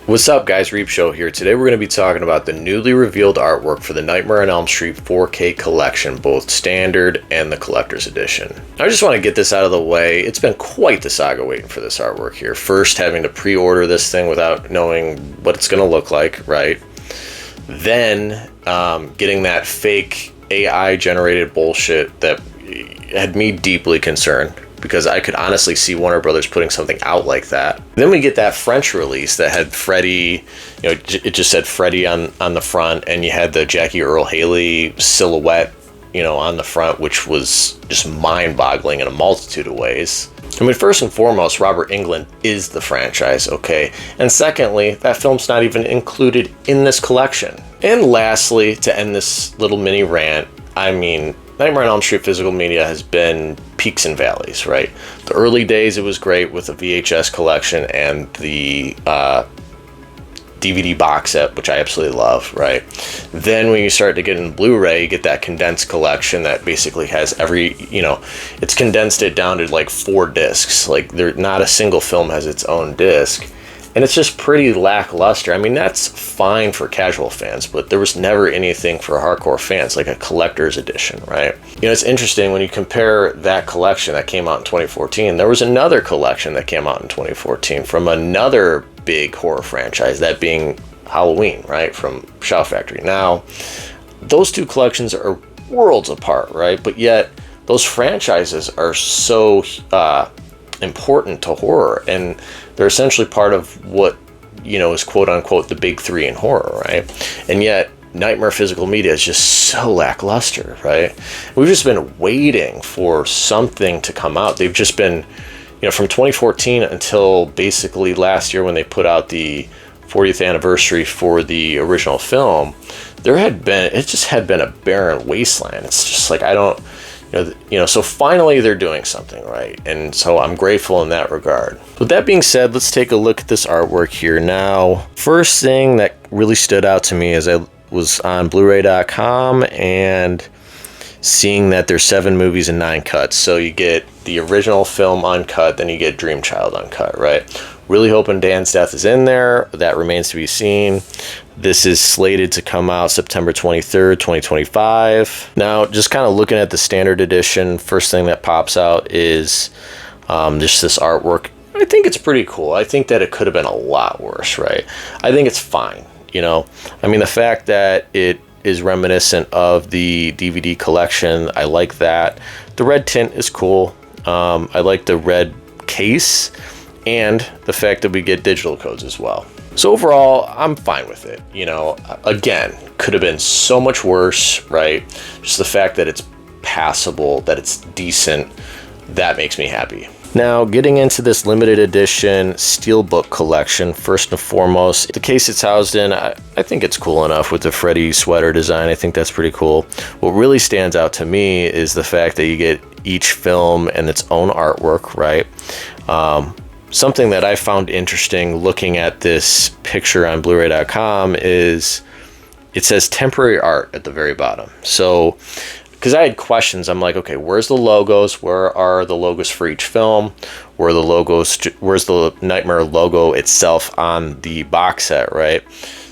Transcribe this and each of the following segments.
What's up, guys? Reap Show here. Today we're going to be talking about the newly revealed artwork for the Nightmare on Elm Street 4K collection, both standard and the collector's edition. I just want to get this out of the way. It's been quite the saga waiting for this artwork here. First, having to pre-order this thing without knowing what it's going to look like, right? Then, getting that fake AI-generated bullshit that had me deeply concerned, because I could honestly see Warner Brothers putting something out like that. Then we get that French release that had Freddy, it just said Freddy on the front, and you had the Jackie Earle Haley silhouette, on the front, which was just mind-boggling in a multitude of ways. I mean, first and foremost, Robert Englund is the franchise, okay? And secondly, that film's not even included in this collection. And lastly, to end this little mini rant, I mean, Nightmare on Elm Street physical media has been peaks and valleys, right? The early days, it was great with the VHS collection and the DVD box set, which I absolutely love, right? Then when you start to get in Blu-ray, you get that condensed collection that basically has it's condensed it down to like 4 discs. Like, not a single film has its own disc. And it's just pretty lackluster. I mean, that's fine for casual fans, but there was never anything for hardcore fans, like a collector's edition, right? It's interesting when you compare that collection that came out in 2014, there was another collection that came out in 2014 from another big horror franchise, that being Halloween, right? From Shout Factory. Now, those two collections are worlds apart, right? But yet, those franchises are so important to horror, and they're essentially part of what is quote unquote the big three in horror, right? And yet Nightmare physical media is just so lackluster, right? We've just been waiting for something to come out. They've just been from 2014 until basically last year when they put out the 40th anniversary for the original film. It just had been a barren wasteland. It's just like, I don't so finally they're doing something right, and so I'm grateful in that regard. With that being said, let's take a look at this artwork here. Now, first thing that really stood out to me is I was on Blu-ray.com and seeing that there's 7 movies and 9 cuts. So you get the original film uncut, then you get Dream Child uncut, right? Really hoping Dan's Death is in there. That remains to be seen. This is slated to come out September 23rd, 2025. Now, just kind of looking at the standard edition, first thing that pops out is just this artwork. I think it's pretty cool. I think that it could have been a lot worse, right? I think it's fine, I mean, the fact that it is reminiscent of the DVD collection, I like that. The red tint is cool. I like the red case, and the fact that we get digital codes as well. So overall, I'm fine with it. Again, could have been so much worse, right? Just the fact that it's passable, that it's decent, that makes me happy. Now, getting into this limited edition Steelbook collection, first and foremost, the case it's housed in, I think it's cool enough with the Freddy sweater design. I think that's pretty cool. What really stands out to me is the fact that you get each film and its own artwork, right? Something that I found interesting looking at this picture on Blu-ray.com is it says temporary art at the very bottom. So, because I had questions, I'm like, okay, where's the logos? Where are the logos for each film? Where are the logos? Where's the Nightmare logo itself on the box set, right?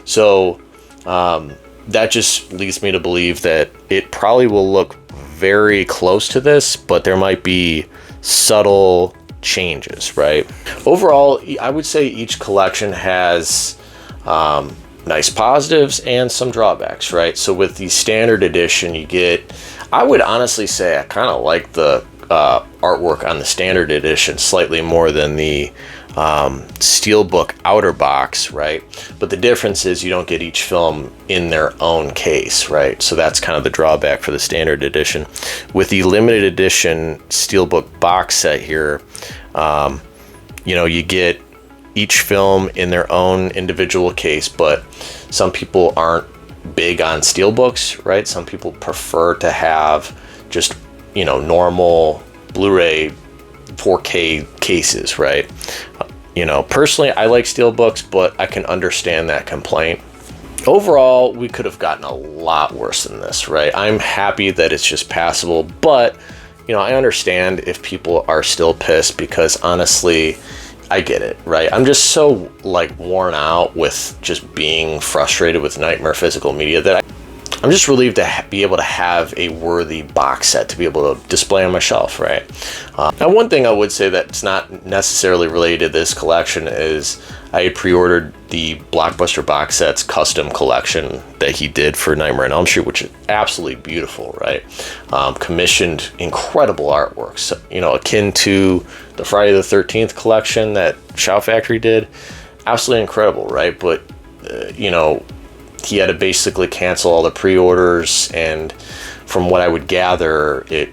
So that just leads me to believe that it probably will look very close to this, but there might be subtle changes, right? Overall, I would say each collection has nice positives and some drawbacks, right? So with the standard edition, I would honestly say I kind of like the artwork on the standard edition slightly more than the Steelbook outer box, right? But the difference is you don't get each film in their own case, right? So that's kind of the drawback for the standard edition. With the limited edition Steelbook box set here, you get each film in their own individual case, but some people aren't big on Steelbooks, right? Some people prefer to have just, normal Blu-ray 4K cases, right? Personally, I like Steelbooks, but I can understand that complaint. Overall, we could have gotten a lot worse than this, right? I'm happy that it's just passable, but I understand if people are still pissed, because honestly, I get it, right? I'm just so like worn out with just being frustrated with Nightmare physical media that I'm just relieved to be able to have a worthy box set to be able to display on my shelf, right? Now, one thing I would say that's not necessarily related to this collection is I pre-ordered the Blockbuster box sets custom collection that he did for Nightmare on Elm Street, which is absolutely beautiful, right? Commissioned incredible artwork, so, you know, akin to the Friday the 13th collection that Shout Factory did. Absolutely incredible, right? But, you know, he had to basically cancel all the pre-orders, and from what I would gather, it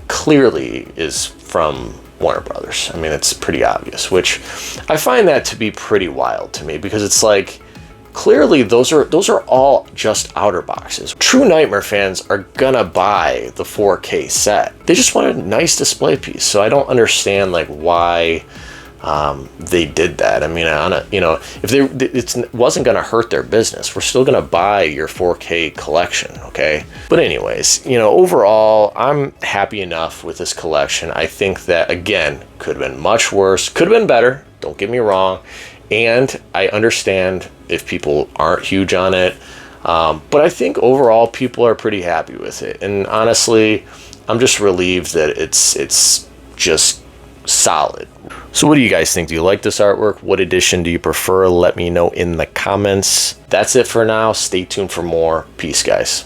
clearly is from Warner Brothers. I mean, it's pretty obvious, which I find that to be pretty wild to me, because it's like, clearly those are all just outer boxes. True Nightmare fans are gonna buy the 4K set. They just want a nice display piece. So I don't understand like why they did that. I mean, you know, if it wasn't going to hurt their business, we're still going to buy your 4K collection, okay? But anyways, you know, overall, I'm happy enough with this collection. I think that, again, could have been much worse, could have been better, don't get me wrong, and I understand if people aren't huge on it, but I think overall people are pretty happy with it, and honestly, I'm just relieved that it's just solid. So what do you guys think? Do you like this artwork? What edition do you prefer? Let me know in the comments. That's it for now. Stay tuned for more. Peace, guys.